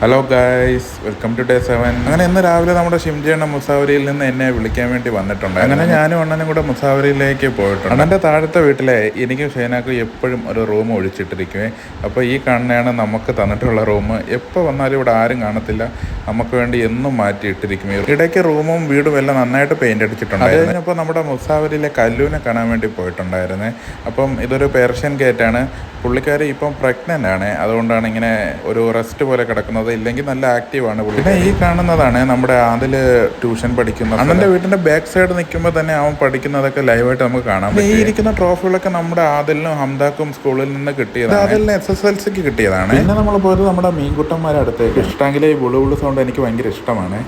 Hello guys, welcome to day 7. അങ്ങനെ ഇന്ന് രാവിലെ നമ്മുടെ ഷിംജി മുസാവരിയിൽ നിന്ന് എന്നെ വിളിക്കാൻ വേണ്ടി വന്നിട്ടുണ്ട്. അങ്ങനെ ഞാനും അണ്ണനും കൂടെ മുസാവരിയിലേക്ക് പോയിട്ടുണ്ട്. അണ്ണൻ്റെ താഴത്തെ വീട്ടിലെ എനിക്കും ഷൈനാക്കും എപ്പോഴും ഒരു റൂം ഒഴിച്ചിട്ടിരിക്കുവേ. അപ്പോൾ ഈ കാണുന്നതാണ് നമുക്ക് തന്നിട്ടുള്ള റൂം. എപ്പോൾ വന്നാലും ഇവിടെ ആരും കാണത്തില്ല, നമുക്ക് വേണ്ടി എന്നും മാറ്റിയിട്ടിരിക്കും. ഇടയ്ക്ക് റൂമും വീടും എല്ലാം നന്നായിട്ട് പെയിൻ്റ് അടിച്ചിട്ടുണ്ട്. അത് കഴിഞ്ഞപ്പോൾ നമ്മുടെ മുസാവരിയിലെ കല്ലൂനെ കാണാൻ വേണ്ടി പോയിട്ടുണ്ടായിരുന്നേ. അപ്പം ഇതൊരു പേർഷ്യൻ ഗേറ്റാണ്. പുള്ളിക്കാരി ഇപ്പം പ്രഗ്നൻ്റ് ആണ്, അതുകൊണ്ടാണ് ഇങ്ങനെ ഒരു റെസ്റ്റ് പോലെ കിടക്കുന്നത്. ഇല്ലെങ്കിൽ നല്ല ആക്റ്റീവാണ് പുള്ളി. പിന്നെ ഈ കാണുന്നതാണ് നമ്മുടെ ആദിൽ ട്യൂഷൻ പഠിക്കുന്നത്. അണ്ണൻ്റെ വീട്ടിൻ്റെ ബാക്ക് സൈഡ് നിൽക്കുമ്പോൾ തന്നെ അവൻ പഠിക്കുന്നതൊക്കെ ലൈവായിട്ട് നമുക്ക് കാണാം. ഈ ഇരിക്കുന്ന ട്രോഫികളൊക്കെ നമ്മുടെ ആദിലിനും ഹംദാക്കും സ്കൂളിൽ നിന്ന് കിട്ടിയതാണ്. ആദിലിന് SSLCക്ക് കിട്ടിയതാണ്. പിന്നെ നമ്മൾ പോയത് നമ്മുടെ മീൻകുട്ടന്മാരുടെ അടുത്തേക്ക്. ഇഷ്ടമെങ്കിൽ ഈ ബുളു സൗണ്ട് എനിക്ക് ഭയങ്കര ഇഷ്ടമാണ്.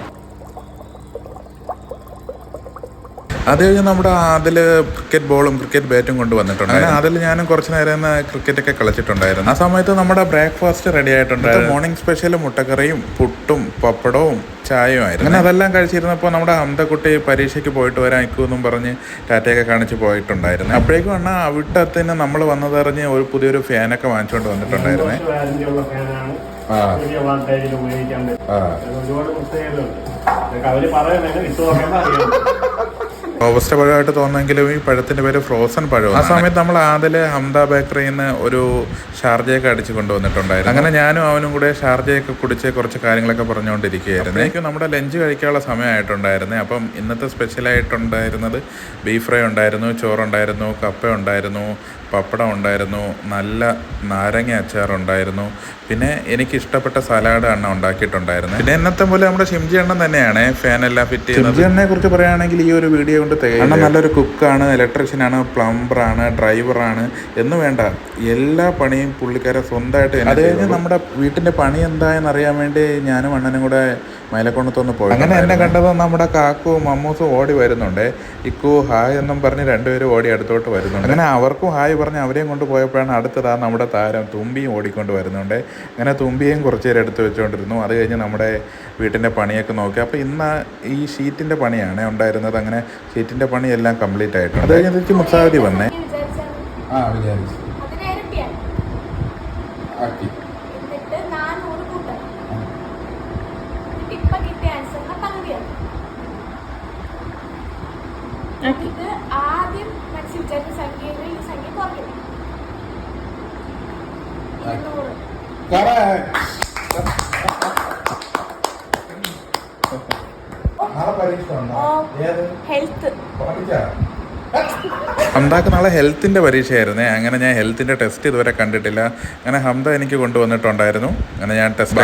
അത് കഴിഞ്ഞ് നമ്മുടെ അതിൽ ക്രിക്കറ്റ് ബോളും ക്രിക്കറ്റ് ബാറ്റും കൊണ്ട് വന്നിട്ടുണ്ട്. അതിൽ ഞാനും കുറച്ച് നേരം ക്രിക്കറ്റൊക്കെ കളിച്ചിട്ടുണ്ടായിരുന്നു. ആ സമയത്ത് നമ്മുടെ ബ്രേക്ക്ഫാസ്റ്റ് റെഡി ആയിട്ടുണ്ടായിരുന്നു. മോർണിംഗ് സ്പെഷ്യൽ മുട്ടക്കറിയും പുട്ടും പപ്പടവും ചായയുമായിരുന്നു. അങ്ങനെ അതെല്ലാം കഴിച്ചിരുന്നപ്പോൾ നമ്മുടെ ഹംദക്കുട്ടി പരീക്ഷയ്ക്ക് പോയിട്ട് വരാനിക്കുമെന്നും പറഞ്ഞ് ടാറ്റയൊക്കെ കാണിച്ച് പോയിട്ടുണ്ടായിരുന്നു. അപ്പോഴേക്കും അണ്ണാ അവിട്ടത്തിന് നമ്മൾ വന്നതറിഞ്ഞ് ഒരു പുതിയൊരു ഫാനൊക്കെ വാങ്ങിച്ചുകൊണ്ട് വന്നിട്ടുണ്ടായിരുന്നേ. റോബസ്റ്റ പഴമായിട്ട് തോന്നുമെങ്കിലും ഈ പഴത്തിൻ്റെ പേര് ഫ്രോസൺ പഴം. ആ സമയത്ത് നമ്മൾ ആദിൽ ഹംദ ബേക്കറിയിൽ നിന്ന് ഒരു ഷാർജയൊക്കെ അടിച്ച് കൊണ്ടുവന്നിട്ടുണ്ടായിരുന്നു. അങ്ങനെ ഞാനും അവനും കൂടെ ഷാർജയൊക്കെ കുടിച്ച് കുറച്ച് കാര്യങ്ങളൊക്കെ പറഞ്ഞുകൊണ്ടിരിക്കുകയായിരുന്നു. എനിക്ക് നമ്മുടെ ലഞ്ച് കഴിക്കാനുള്ള സമയമായിട്ടുണ്ടായിരുന്നു. അപ്പം ഇന്നത്തെ സ്പെഷ്യലായിട്ടുണ്ടായിരുന്നത് ബീഫ് ഫ്രൈ ഉണ്ടായിരുന്നു, ചോറുണ്ടായിരുന്നു, കപ്പ ഉണ്ടായിരുന്നു, പപ്പടം ഉണ്ടായിരുന്നു, നല്ല നാരങ്ങ അച്ചാറുണ്ടായിരുന്നു. പിന്നെ എനിക്ക് ഇഷ്ടപ്പെട്ട സലാഡ് അണ്ണ ഉണ്ടാക്കിയിട്ടുണ്ടായിരുന്നു. പിന്നെ എന്നത്തെ പോലെ നമ്മുടെ ഷിംജി അണ്ണൻ തന്നെയാണ് ഫാനെല്ലാം ഫിറ്റ് ചെയ്യുന്നത്. ഷിംജി അണ്ണനെ കുറിച്ച് പറയുകയാണെങ്കിൽ ഈ ഒരു വീഡിയോ കൊണ്ട് അണ്ണൻ നല്ലൊരു കുക്കാണ്, ഇലക്ട്രീഷ്യനാണ്, പ്ലംബറാണ്, ഡ്രൈവറാണ് എന്ന് വേണ്ട എല്ലാ പണിയും പുള്ളിക്കാരെ സ്വന്തമായിട്ട്. അത് കഴിഞ്ഞ് നമ്മുടെ വീട്ടിൻ്റെ പണി എന്തായെന്ന് അറിയാൻ വേണ്ടി ഞാനും അണ്ണനും കൂടെ മൈലക്കൊണ്ടത്തൊന്ന് പോയി. അങ്ങനെ എന്നെ കണ്ടത് നമ്മുടെ കാക്കും മമ്മൂസും ഓടി വരുന്നുണ്ട്. ഇക്കു ഹായ് എന്നും പറഞ്ഞ് രണ്ടുപേരും ഓടി അടുത്തോട്ട് വരുന്നുണ്ട്. അങ്ങനെ അവർക്കും ഹായ് പറഞ്ഞ് അവരെയും കൊണ്ട് പോയപ്പോഴാണ് അടുത്തതാ നമ്മുടെ താരം തുമ്പിയും ഓടിക്കൊണ്ട് വരുന്നുണ്ട്. അങ്ങനെ തുമ്പിയും കുറച്ച് നേരം എടുത്ത് വെച്ചുകൊണ്ടിരുന്നു. അത് കഴിഞ്ഞ് നമ്മുടെ വീട്ടിൻ്റെ പണിയൊക്കെ നോക്കി. അപ്പോൾ ഇന്ന് ഈ ഷീറ്റിൻ്റെ പണിയാണ് ഉണ്ടായിരുന്നത്. അങ്ങനെ ഷീറ്റിൻ്റെ പണിയെല്ലാം കംപ്ലീറ്റ് ആയിട്ടുണ്ട്. അത് കഴിഞ്ഞിട്ട് മുസാവരി വന്നേ. വിചാരിച്ചു ആദ്യം മനസ്സിൽ വിചാരിച്ച സംഖ്യയിൽ ഈ സംഖ്യ കുറയ്ക്കണം. ഹംദാക്ക് നാളെ ഹെൽത്തിൻ്റെ പരീക്ഷയായിരുന്നേ. അങ്ങനെ ഞാൻ ഹെൽത്തിൻ്റെ ടെസ്റ്റ് ഇതുവരെ കണ്ടിട്ടില്ല. അങ്ങനെ ഹംദ എനിക്ക് കൊണ്ടുവന്നിട്ടുണ്ടായിരുന്നു. അങ്ങനെ ഞാൻ ടെസ്റ്റ്